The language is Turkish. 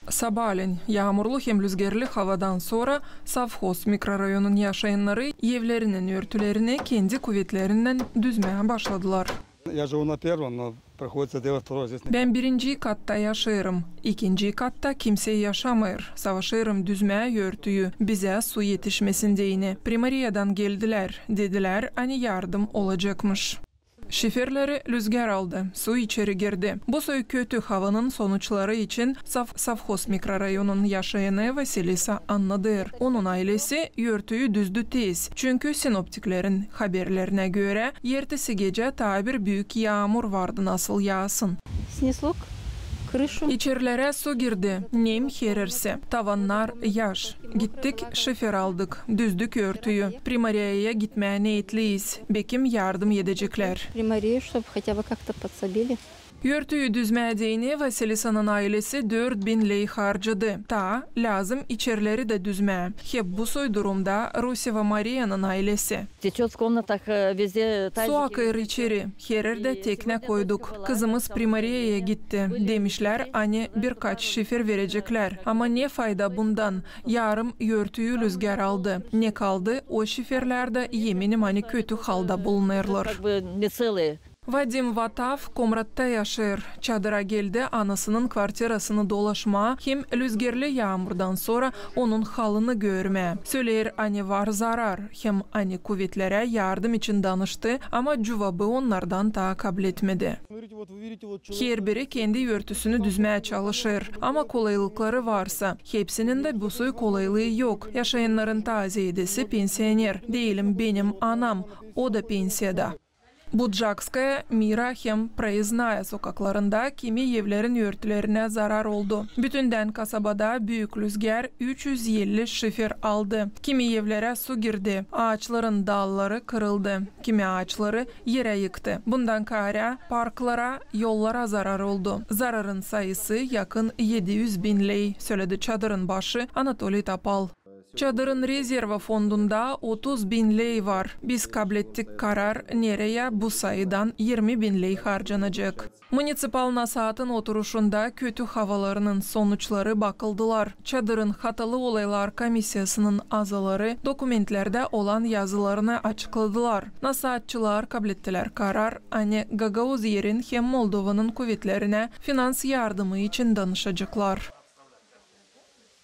Sabahleyin yağmurlu hem rüzgarlı havadan sonra Savhoz mikrorayonun yaşayanları evlerinin örtülerini kendi kuvvetlerinden düzmeye başladılar. Ben birinci katta yaşarım. İkinci katta kimse yaşamıyor. Savaşırım düzmeye örtüyü. Bize su yetişmesin diyene. Primariyadan geldiler. Dediler hani yardım olacakmış. Şifirleri rüzgar aldı, su içeri girdi. Bu su kötü havanın sonuçları için Savhoz mikrorayonun yaşayanı Vasilisa anladır. Onun ailesi örtüyü düzdü tez. Çünkü sinoptiklerin haberlerine göre ertesi gece tabir büyük yağmur vardı nasıl yağsın. İçerilere su girdi. Nem hererse. Tavanlar yaş. Gittik şifir aldık. Düzdük örtüyü. Primariyaya gitmeye niyetliyiz. Bekim yardım edecekler. Örtüyü düzmeye değini Vasilisa'nın ailesi 4000 lei harcadı. Ta lazım içerileri de düzmeye. Hep bu soy durumda Ruseva Maria'nın ailesi. Su akıyor içeri. Hererde tekne koyduk. Kızımız Primariyaya gitti. Demişler hani birkaç şifir verecekler. Ama ne fayda bundan? Yarım örtüyü rüzgar aldı. Ne kaldı? O şifirlerde yeminim hani kötü halda bulunurlar. Vadim Vatav Komrat'ta yaşar. Çadıra geldi anasının kvartirasını dolaşma, hem rüzgarlı yağmurdan sonra onun halını görme. Söyler hani var zarar, hem hani kuvvetlere yardım için danıştı ama cevabı onlardan da kabul etmedi. Her biri kendi örtüsünü düzmeye çalışır ama kolaylıkları varsa, hepsinin de bu soy kolaylığı yok. Yaşayanların taziyedesi pensioner, değilim benim anam, o da pensiyada. Budjakskaya, Mira hem Proyezdnaya sokaklarında kimi evlerin örtülerine zarar oldu. Bütünden kasabada büyük rüzgar 350 şifir aldı. Kimi evlere su girdi. Ağaçların dalları kırıldı. Kimi ağaçları yere yıktı. Bundan kara parklara, yollara zarar oldu. Zararın sayısı yakın 700.000 lei, söyledi çadırın başı Anatoly Topal. Çadırın rezerva fondunda 30.000 lei var. Biz kabul ettik karar nereye bu sayıdan 20.000 lei harcanacak. Municipal Nasat'ın oturuşunda kötü havalarının sonuçları bakıldılar. Çadırın hatalı olaylar komisyasının azaları dokumentlerde olan yazılarını açıkladılar. Nasatçılar kabul ettiler karar hani Gagauz yerin hem Moldova'nın kuvvetlerine finans yardımı için danışacaklar.